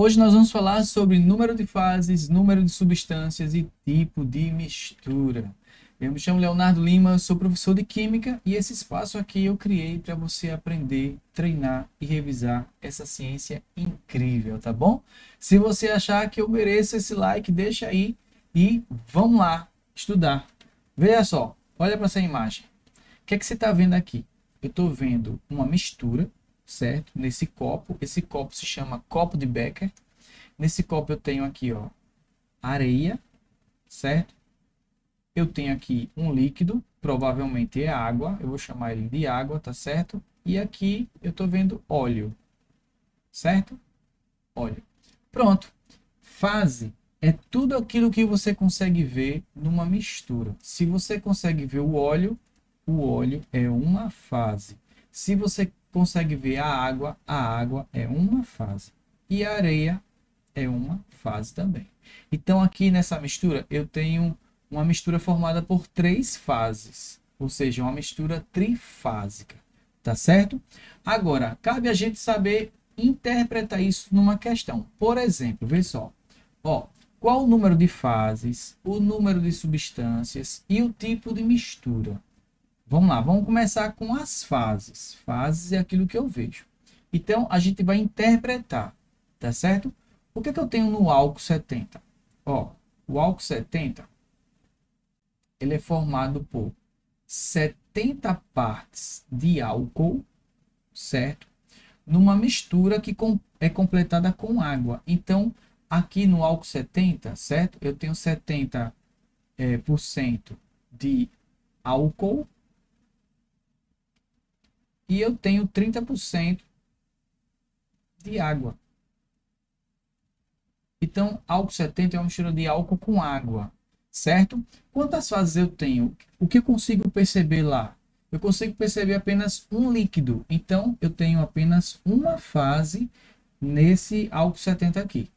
Hoje nós vamos falar sobre número de fases, número de substâncias e tipo de mistura. Eu me chamo Leonardo Lima, eu sou professor de Química e esse espaço aqui eu criei para você aprender, treinar e revisar essa ciência incrível, tá bom? Se você achar que eu mereço esse like, deixa aí e vamos lá estudar. Veja só, olha para essa imagem. O que é que você está vendo aqui? Eu estou vendo uma mistura, certo? Nesse copo. Esse copo se chama copo de Becker. Nesse copo eu tenho aqui, ó, areia, certo? Eu tenho aqui um líquido, provavelmente é água. Eu vou chamar ele de água, tá certo? E aqui eu estou vendo óleo, certo? Óleo. Pronto. Fase é tudo aquilo que você consegue ver numa mistura. Se você consegue ver o óleo é uma fase. Se você consegue ver a água é uma fase. E a areia é uma fase também. Então, aqui nessa mistura, eu tenho uma mistura formada por três fases, ou seja, uma mistura trifásica, tá certo? Agora, cabe a gente saber interpretar isso numa questão. Por exemplo, vê só, ó, qual o número de fases, o número de substâncias e o tipo de mistura? Vamos lá, vamos começar com as fases. Fases é aquilo que eu vejo. Então, a gente vai interpretar, tá certo? O que é que eu tenho no álcool 70? Ó, o álcool 70, ele é formado por 70 partes de álcool, certo? Numa mistura que é completada com água. Então, aqui no álcool 70, certo? Eu tenho 70 por cento de álcool e eu tenho 30% de água. Então, álcool 70 é uma mistura de álcool com água, certo? Quantas fases eu tenho? O que eu consigo perceber lá? Eu consigo perceber apenas um líquido. Então, eu tenho apenas uma fase nesse álcool 70 aqui,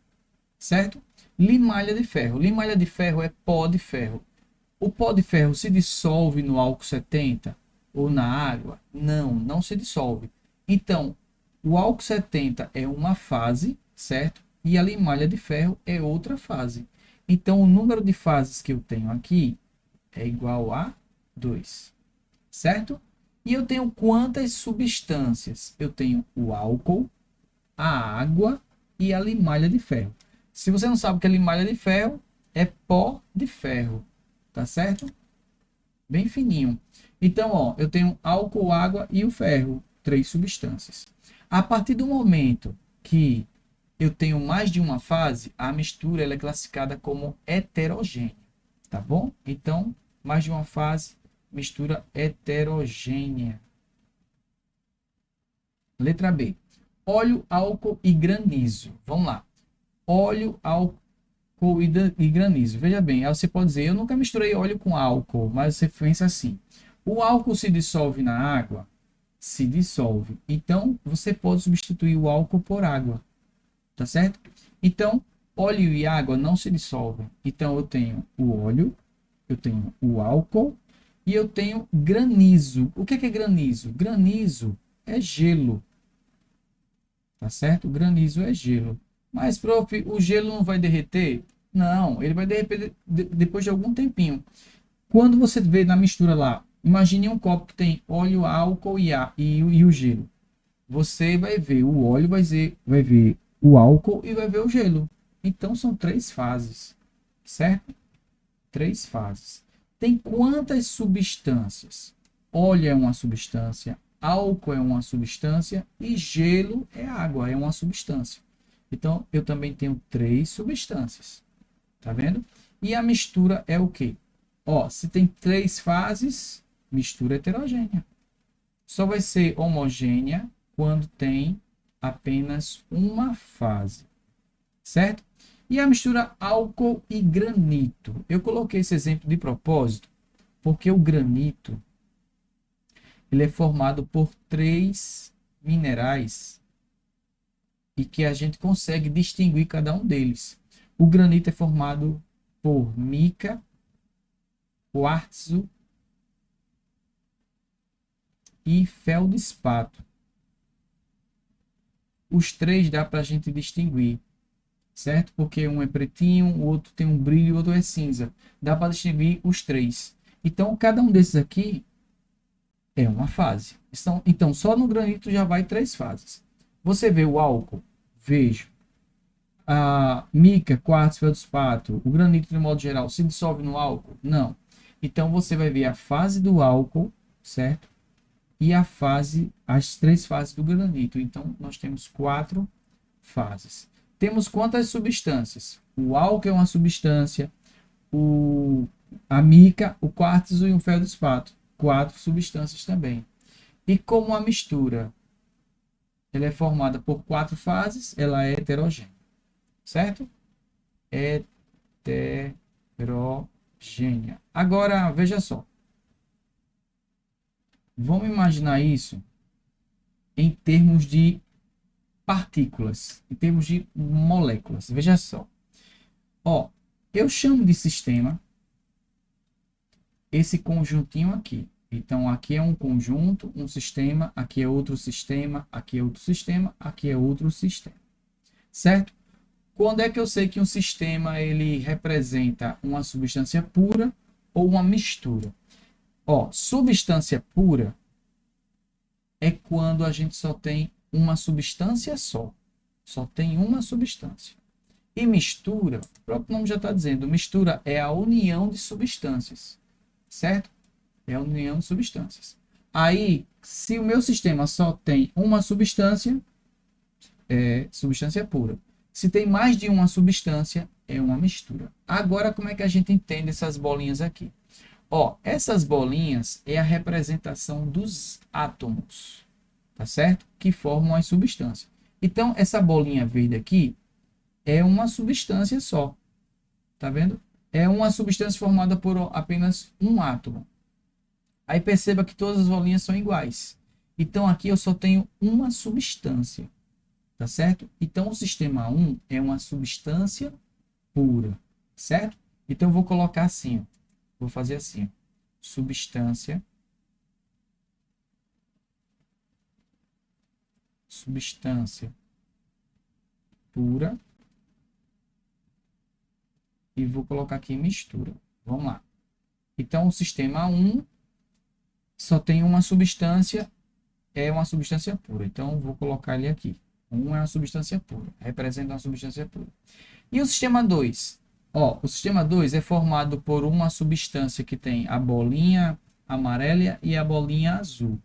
certo? Limalha de ferro. Limalha de ferro é pó de ferro. O pó de ferro se dissolve no álcool 70 ou na água? Não, não se dissolve. Então, o álcool 70 é uma fase, certo? E a limalha de ferro é outra fase. Então, o número de fases que eu tenho aqui é igual a 2, certo? E eu tenho quantas substâncias? Eu tenho o álcool, a água e a limalha de ferro. Se você não sabe o que é limalha de ferro, é pó de ferro, tá certo? Bem fininho. Então, ó, eu tenho álcool, água e o ferro, três substâncias. A partir do momento que eu tenho mais de uma fase, a mistura ela é classificada como heterogênea, tá bom? Então, mais de uma fase, mistura heterogênea. Letra B. Óleo, álcool e granizo. Vamos lá. Óleo, álcool e granizo. Veja bem, aí você pode dizer, eu nunca misturei óleo com álcool, mas você pensa assim, o álcool se dissolve na água? Se dissolve. Então, você pode substituir o álcool por água, tá certo? Então, óleo e água não se dissolvem. Então, eu tenho o óleo, eu tenho o álcool e eu tenho granizo. O que é granizo? Granizo é gelo, tá certo? Granizo é gelo. Mas, prof, o gelo não vai derreter? Não, ele vai derreter depois de algum tempinho. Quando você vê na mistura lá, imagine um copo que tem óleo, álcool e o gelo. Você vai ver o óleo, vai ver o álcool e vai ver o gelo. Então são três fases, certo? Três fases. Tem quantas substâncias? Óleo é uma substância, álcool é uma substância e gelo é água, é uma substância. Então eu também tenho três substâncias, tá vendo? E a mistura é o quê? Ó, se tem três fases, mistura heterogênea. Só vai ser homogênea quando tem apenas uma fase, certo? E a mistura álcool e granito. Eu coloquei esse exemplo de propósito porque o granito ele é formado por três minerais e que a gente consegue distinguir cada um deles. O granito é formado por mica, quartzo e feldespato. Os três dá para a gente distinguir. certo? Porque um é pretinho, o outro tem um brilho e o outro é cinza. Dá para distinguir os três. Então, cada um desses aqui é uma fase. Então, só no granito já vai três fases. Você vê o álcool? Vejo. A mica, quartzo, feldespato, o granito de modo geral, se dissolve no álcool? Não. Então, você vai ver a fase do álcool, certo? E as três fases do granito. Então, nós temos quatro fases. Temos quantas substâncias? O álcool é uma substância, a mica, o quartzo e o feldespato. Quatro substâncias também. E como a mistura ela é formada por quatro fases, ela é heterogênea, certo? Heterogênea. Agora, veja só. Vamos imaginar isso em termos de partículas, em termos de moléculas. Veja só. Ó, eu chamo de sistema esse conjuntinho aqui. Então, aqui é um conjunto, um sistema, aqui é outro sistema, aqui é outro sistema, aqui é outro sistema. Certo? Quando é que eu sei que um sistema ele representa uma substância pura ou uma mistura? Ó, substância pura é quando a gente só tem uma substância só. Só tem uma substância. E mistura, o próprio nome já está dizendo, mistura é a união de substâncias, certo? É a união de substâncias. Aí, se o meu sistema só tem uma substância, é substância pura. Se tem mais de uma substância, é uma mistura. Agora, como é que a gente entende essas bolinhas aqui? Ó, essas bolinhas é a representação dos átomos, tá certo? Que formam as substâncias. Então, essa bolinha verde aqui é uma substância só, tá vendo? É uma substância formada por apenas um átomo. Aí perceba que todas as bolinhas são iguais. Então, aqui eu só tenho uma substância, tá certo? Então, o sistema 1 é uma substância pura, certo? Então, eu vou colocar assim, ó. Vou fazer assim, ó. Substância pura e vou colocar aqui mistura. Vamos lá. Então, o sistema 1 só tem uma substância, é uma substância pura. Então, vou colocar ele aqui. 1 é uma substância pura, representa uma substância pura. E o sistema 2? Ó, o sistema 2 é formado por uma substância que tem a bolinha amarela e a bolinha azul.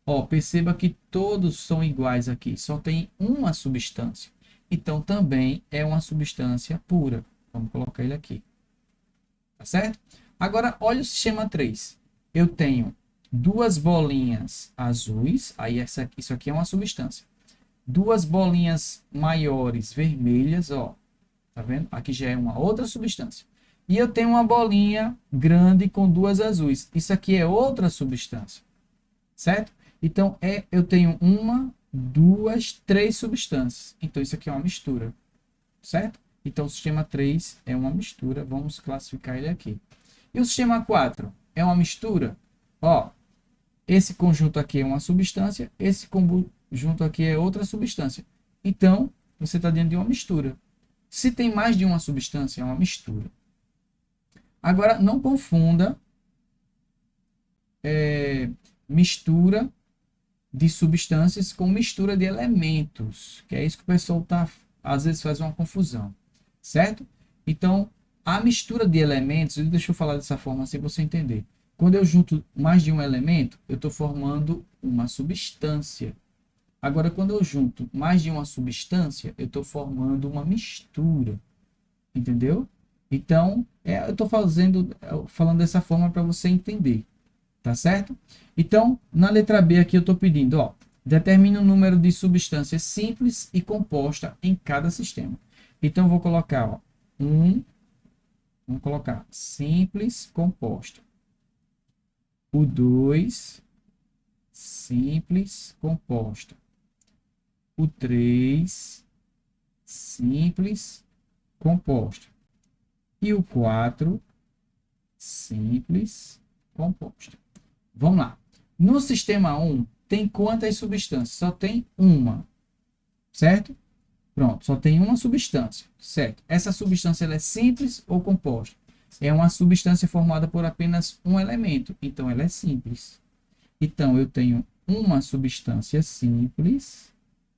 Ó, perceba que todos são iguais aqui, só tem uma substância. Então, também é uma substância pura. Vamos colocar ele aqui. Tá certo? Agora, olha o sistema 3. Eu tenho duas bolinhas azuis, aí isso aqui é uma substância. Duas bolinhas maiores vermelhas, ó. Tá vendo? Aqui já é uma outra substância. E eu tenho uma bolinha grande com duas azuis. Isso aqui é outra substância. Certo? Então, eu tenho uma, duas, três substâncias. Então, isso aqui é uma mistura. Certo? Então, o sistema 3 é uma mistura. Vamos classificar ele aqui. E o sistema 4 é uma mistura? Ó, esse conjunto aqui é uma substância, esse conjunto aqui é outra substância. Então, você está dentro de uma mistura. Se tem mais de uma substância, é uma mistura. Agora, não confunda mistura de substâncias com mistura de elementos, que é isso que o pessoal às vezes faz uma confusão, certo? Então, a mistura de elementos, deixa eu falar dessa forma assim para você entender. Quando eu junto mais de um elemento, eu estou formando uma substância. Agora, quando eu junto mais de uma substância, eu estou formando uma mistura. Entendeu? Então, eu estou falando dessa forma para você entender. Tá certo? Então, na letra B aqui eu estou pedindo, ó, determine o número de substâncias simples e composta em cada sistema. Então, eu vou colocar, ó, vamos colocar simples composta. O 2, simples composta. O 3, simples composta. E o 4, simples composta. Vamos lá. No sistema 1, tem quantas substâncias? Só tem uma, certo? Pronto, só tem uma substância, certo? Essa substância ela é simples ou composta? É uma substância formada por apenas um elemento, então ela é simples. Então eu tenho uma substância simples,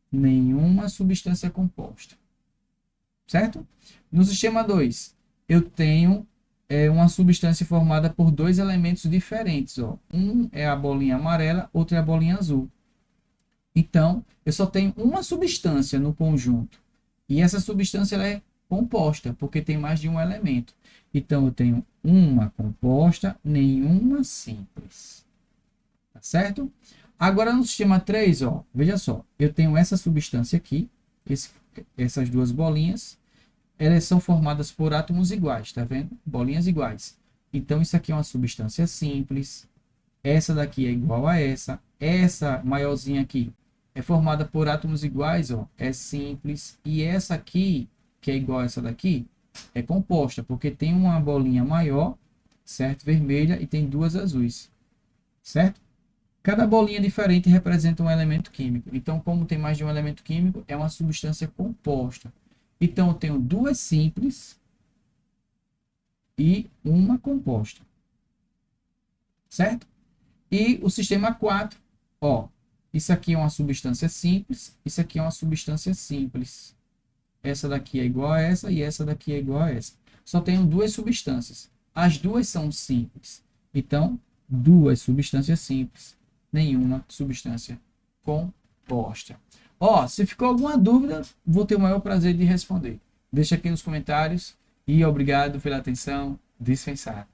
nenhuma substância composta, certo? No sistema 2, eu tenho uma substância formada por dois elementos diferentes. Ó. Um é a bolinha amarela, outro é a bolinha azul. Então, eu só tenho uma substância no conjunto. E essa substância ela é composta, porque tem mais de um elemento. Então, eu tenho uma composta, nenhuma simples. Tá certo? Agora, no sistema 3, ó, veja só. Eu tenho essa substância aqui, essas duas bolinhas. Elas são formadas por átomos iguais, tá vendo? Bolinhas iguais. Então, isso aqui é uma substância simples. Essa daqui é igual a essa. Essa maiorzinha aqui é formada por átomos iguais, ó, é simples. E essa aqui, que é igual a essa daqui, é composta, porque tem uma bolinha maior, certo? Vermelha, e tem duas azuis, certo? Cada bolinha diferente representa um elemento químico. Então, como tem mais de um elemento químico, é uma substância composta. Então, eu tenho duas simples e uma composta, certo? E o sistema 4, ó, isso aqui é uma substância simples, isso aqui é uma substância simples. Essa daqui é igual a essa e essa daqui é igual a essa. Só tenho duas substâncias. As duas são simples. Então, duas substâncias simples, nenhuma substância composta. Ó, se ficou alguma dúvida, vou ter o maior prazer de responder. Deixa aqui nos comentários e obrigado pela atenção dispensada.